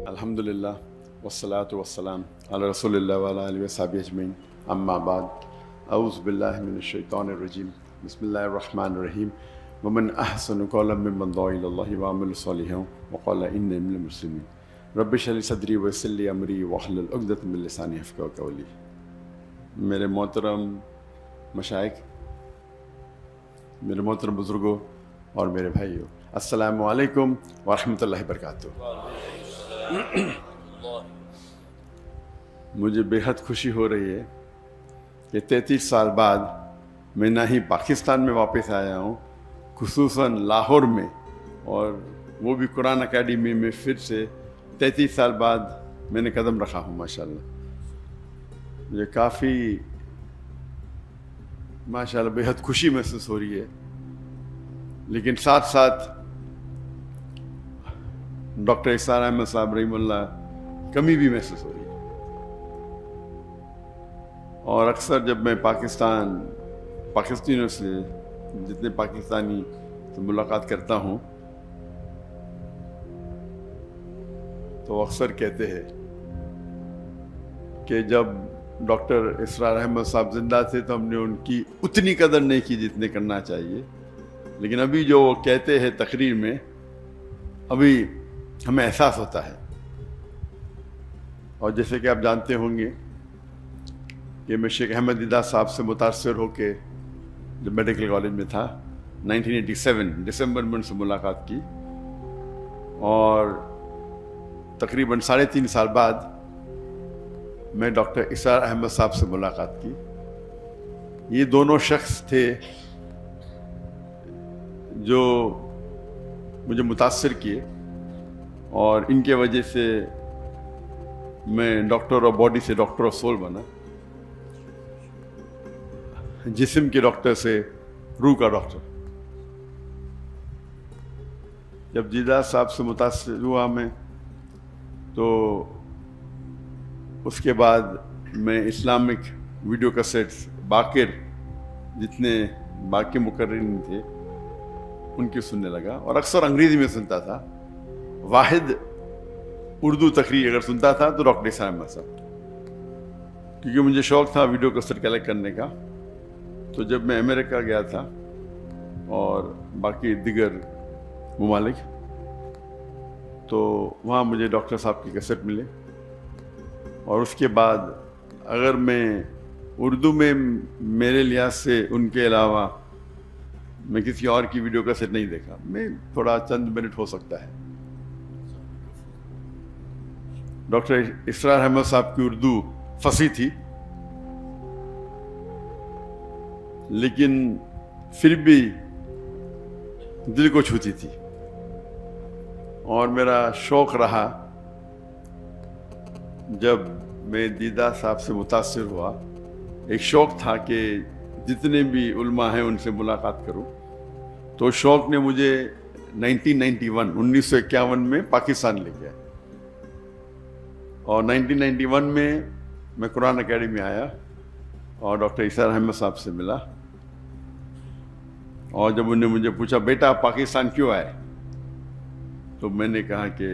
الحمدللہ والصلاة والسلام علی رسول اللہ وعلی آلہ وصحبہ اجمعین، اما بعد، اعوذ باللہ من الشیطان الرجیم، بسم اللہ الرحمن الرحیم، ومن احسن قولا ممن دعا الی اللہ وعمل صالحا وقال انی من المسلمین، رب اشرح لی صدری ویسر لی امری واحلل عقدۃ من لسانی یفقہوا قولی۔ میرے محترم مشائخ، میرے محترم بزرگوں اور میرے بھائیوں، السلام علیکم ورحمۃ اللہ وبرکاتہ۔ مجھے بےحد خوشی ہو رہی ہے کہ 33 سال بعد میں نہ ہی پاکستان میں واپس آیا ہوں، خصوصاً لاہور میں، اور وہ بھی قرآن اکیڈمی میں پھر سے 33 سال بعد میں نے قدم رکھا ہوں۔ ماشاءاللہ مجھے کافی ماشاءاللہ بےحد خوشی محسوس ہو رہی ہے، لیکن ساتھ ساتھ ڈاکٹر اسرار احمد صاحب رحمہ اللہ کمی بھی محسوس ہو رہی ہے۔ اور اکثر جب میں پاکستانیوں سے، جتنے پاکستانی سے ملاقات کرتا ہوں تو اکثر کہتے ہیں کہ جب ڈاکٹر اسرار احمد صاحب زندہ تھے تو ہم نے ان کی اتنی قدر نہیں کی جتنے کرنا چاہیے، لیکن ابھی جو وہ کہتے ہیں تقریر میں، ابھی ہمیں احساس ہوتا ہے۔ اور جیسے کہ آپ جانتے ہوں گے کہ میں شیخ احمد دیدہ صاحب سے متاثر ہو کے جب میڈیکل کالج میں تھا 1987 دسمبر میں ان سے ملاقات کی، اور تقریباً 3.5 سال بعد میں ڈاکٹر اسرار احمد صاحب سے ملاقات کی۔ یہ دونوں شخص تھے جو مجھے متاثر کیے، اور ان کے وجہ سے میں ڈاکٹر آف باڈی سے ڈاکٹر آف سول بنا، جسم کے ڈاکٹر سے روح کا ڈاکٹر۔ جب دیدہ صاحب سے متاثر ہوا میں، تو اس کے بعد میں اسلامک ویڈیو کیسٹس باقر جتنے باقی مقررین تھے ان کی سننے لگا، اور اکثر انگریزی میں سنتا تھا۔ واحد اردو تقریر اگر سنتا تھا تو ڈاکٹر اسرار احمد صاحب، کیونکہ مجھے شوق تھا ویڈیو کیسٹ کلیکٹ کرنے کا۔ تو جب میں امریکہ گیا تھا اور باقی دیگر ممالک، تو وہاں مجھے ڈاکٹر صاحب کی کیسٹ ملے، اور اس کے بعد اگر میں اردو میں میرے لحاظ سے ان کے علاوہ میں کسی اور کی ویڈیو کیسٹ نہیں دیکھا۔ میں تھوڑا چند منٹ ہو سکتا ہے۔ ڈاکٹر اسرار احمد صاحب کی اردو فصیح تھی، لیکن پھر بھی دل کو چھوتی تھی، اور میرا شوق رہا جب میں دیدہ صاحب سے متاثر ہوا، ایک شوق تھا کہ جتنے بھی علماء ہیں ان سے ملاقات کروں۔ تو شوق نے مجھے 1951 میں پاکستان لے گیا، اور 1991 میں قرآن اکیڈمی آیا اور ڈاکٹر اسرار احمد صاحب سے ملا۔ اور جب انہوں نے مجھے پوچھا بیٹا آپ پاکستان کیوں آئے، تو میں نے کہا کہ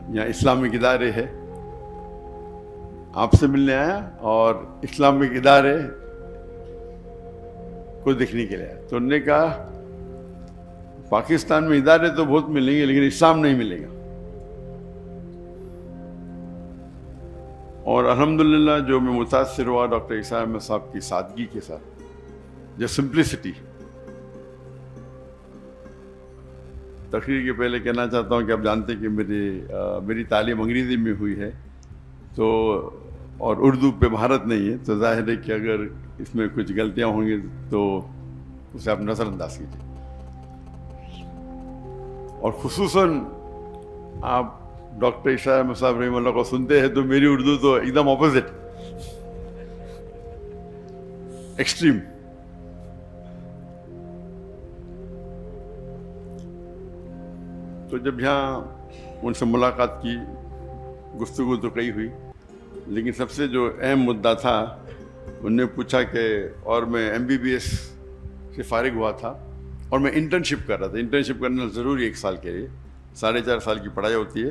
یہاں اسلامک ادارے ہے، آپ سے ملنے آیا، اور اسلامک ادارے کو دیکھنے کے لیے آیا۔ تو انہوں نے کہا پاکستان میں ادارے تو بہت ملیں گے لیکن اسلام نہیں ملے گا۔ اور الحمدللہ جو میں متاثر ہوا ڈاکٹر اسرار احمد صاحب کی سادگی کے ساتھ، جو سمپلسٹی۔ تقریر کے پہلے کہنا چاہتا ہوں کہ آپ جانتے ہیں کہ میری تعلیم انگریزی میں ہوئی ہے، تو اور اردو پہ مہارت نہیں ہے، تو ظاہر ہے کہ اگر اس میں کچھ غلطیاں ہوں گی تو اسے آپ نظر انداز کیجیے۔ اور خصوصاً آپ ڈاکٹر اسرار احمد صاحب رحمہ اللہ کو سنتے ہیں تو میری اردو تو ایک دم اپوزٹ، ایکسٹریم۔ تو جب یہاں ان سے ملاقات کی، گفتگو تو کئی ہوئی، لیکن سب سے جو اہم مدعا تھا، انہوں نے پوچھا کہ، اور میں MBBS سے فارغ ہوا تھا اور میں انٹرنشپ کر رہا تھا۔ انٹرنشپ کرنا ضروری 1 سال کے لیے، 4.5 سال کی پڑھائی ہوتی ہے،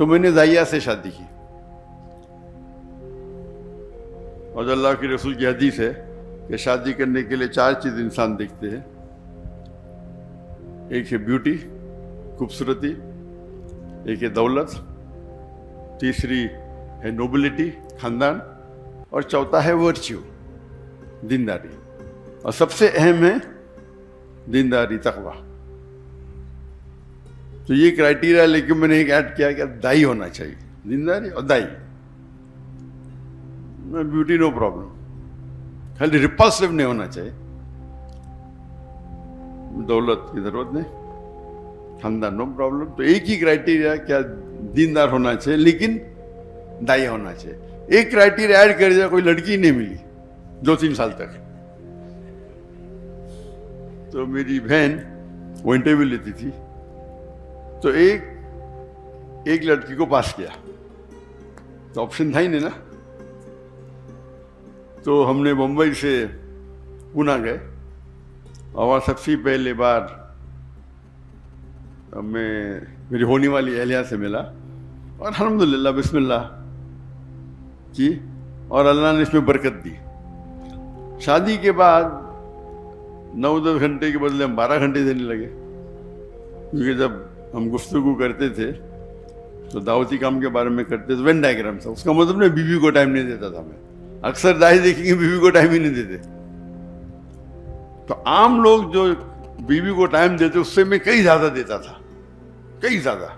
تو میں نے دائیا سے شادی کی. اور اللہ کے رسول کی حدیث ہے کہ شادی کرنے کے لیے 4 چیز انسان دیکھتے ہیں. ایک ہے بیوٹی، خوبصورتی، ایک ہے دولت، تیسری ہے نوبلٹی، خاندان، اور چوتھا ہے ورچیو، دینداری. اور سب سے اہم ہے دینداری، تقوی. تو یہ کرائٹیریا لے کے میں نے ایک ایڈ کیا کہ دائی ہونا چاہیے، دینداری اور دائی. بیوٹی نو پرابلم، خالی ریپلسو نہیں ہونا چاہیے. دولت کی ضرورت نہیں، خاندان نو پرابلم. تو ایک ہی کرائٹیریا کیا دیندار ہونا چاہیے لیکن دائی ہونا چاہیے. ایک کرائٹیریا ایڈ کر دیا، کوئی لڑکی نہیں ملی 2-3 سال تک. تو میری بہن وہ انٹرویو لیتی تھی، تو ایک لڑکی کو پاس کیا، تو آپشن تھا ہی نہیں نا. تو ہم نے بمبئی سے پونا گئے اور سب سے پہلے بار میں میری ہونے والی اہلیہ سے ملا اور الحمدللہ بسم اللہ کی، اور اللہ نے اس میں برکت دی. شادی کے بعد 9-10 گھنٹے کے بدلے ہم 12 گھنٹے دینے لگے، کیونکہ جب ہم گفتگو کرتے تھے تو دعوتی کام کے بارے میں کرتے تھے. وین ڈائیگرام تھا، اس کا مطلب نہیں بیوی کو ٹائم نہیں دیتا تھا. میں اکثر دائی دیکھیں گے بیوی کو ٹائم ہی نہیں دیتے. تو عام لوگ جو بیوی کو ٹائم دیتے اس سے میں کئی زیادہ دیتا تھا، کئی زیادہ.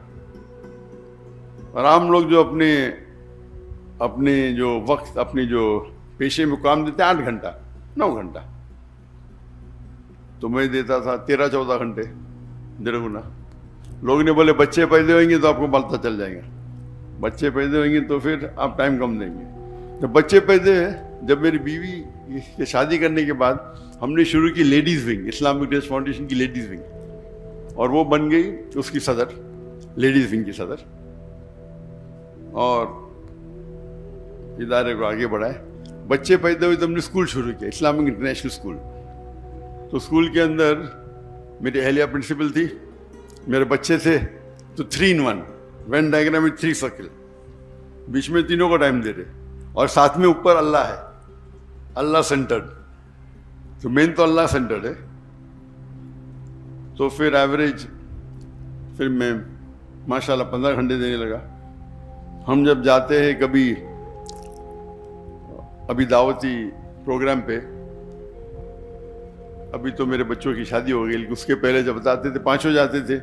اور عام لوگ جو اپنے جو وقت، اپنی جو پیشے میں کام دیتے 8 گھنٹہ 9 گھنٹہ، تو میں دیتا تھا 13-14 گھنٹے، 1.5 گنا. لوگ نے بولے بچے پیدا ہوئیں گے تو آپ کو پتہ چل جائے گا، بچے پیدا ہوئیں گے تو پھر آپ ٹائم کم دیں گے. جب بچے پیدا ہوئے، جب میری بیوی کی شادی کرنے کے بعد ہم نے شروع کی ladies wing, Islamic dress foundation کی لیڈیز ونگ، اور وہ بن گئی اس کی صدر، لیڈیز ونگ کی صدر، اور ادارے کو آگے بڑھائے. بچے پیدا ہوئے تو ہم نے اسکول شروع کیا، اسلامک انٹرنیشنل اسکول. تو اسکول کے اندر میری اہلیہ پرنسپل تھی، میرے بچے تھے، تو 3 in 1 وین ڈائیگرام میں 3 سرکل، بیچ میں تینوں کو ٹائم دے رہے، اور ساتھ میں اوپر اللہ ہے، اللہ سینٹرڈ. تو مین تو اللہ سینٹرڈ ہے. تو پھر ایوریج پھر میں ماشاءاللہ 15 گھنٹے دینے لگا. ہم جب جاتے ہیں کبھی ابھی دعوتی پروگرام پہ، ابھی تو میرے بچوں کی شادی ہو گئی، لیکن اس کے پہلے جب جاتے تھے 5 جاتے تھے،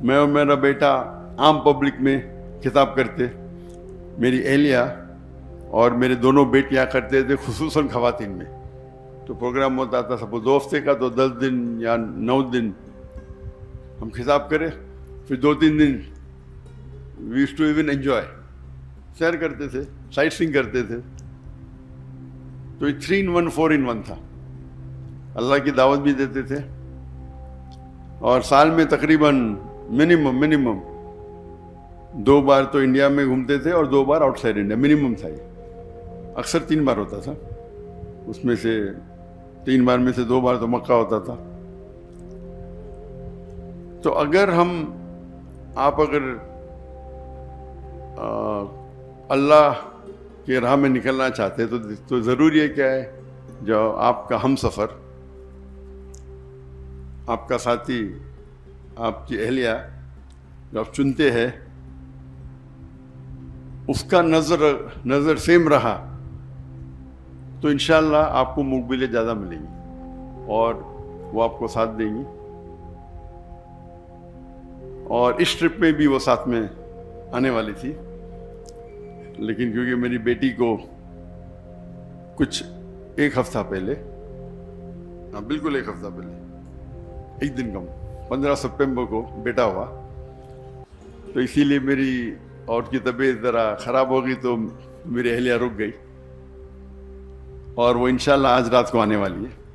میں اور میرا بیٹا عام پبلک میں خطاب کرتے، میری اہلیہ اور میرے دونوں بیٹیاں کرتے تھے، خصوصاً خواتین میں. تو پروگرام ہوتا تھا سب 2 ہفتے کا، تو 10 دن یا 9 دن ہم خطاب کرے، پھر 2-3 دن وی یوزڈ ٹو ایون انجوائے، سیر کرتے تھے، سائٹ سینگ کرتے تھے. تو یہ 3 in 1 4 in 1 تھا. اللہ کی دعوت بھی دیتے تھے، اور سال میں تقریباً منیمم 2 بار تو انڈیا میں گھومتے تھے اور 2 بار آؤٹ سائڈ انڈیا، منیمم تھا. یہ اکثر 3 بار ہوتا تھا، اس میں سے 3 بار میں سے 2 بار تو مکہ ہوتا تھا. تو اگر آپ اللہ کی راہ میں نکلنا چاہتے تو ضروری ہے کیا ہے، جو آپ کا ہم سفر، آپ کا ساتھی، آپ کی اہلیہ جو آپ چنتے ہیں، اس کا نظر سیم رہا تو انشاءاللہ آپ کو مقبولیں زیادہ ملیں گی اور وہ آپ کو ساتھ دیں گی. اور اس ٹرپ میں بھی وہ ساتھ میں آنے والی تھی، لیکن کیونکہ میری بیٹی کو کچھ 1 ہفتہ پہلے، بالکل 1 ہفتہ پہلے، 1 دن کم، 15 سپٹمبر کو بیٹا ہوا، تو اسی لیے میری اور کی طبیعت ذرا خراب ہو گئی، تو میری اہلیہ رک گئی، اور وہ انشاءاللہ آج رات کو آنے والی ہے.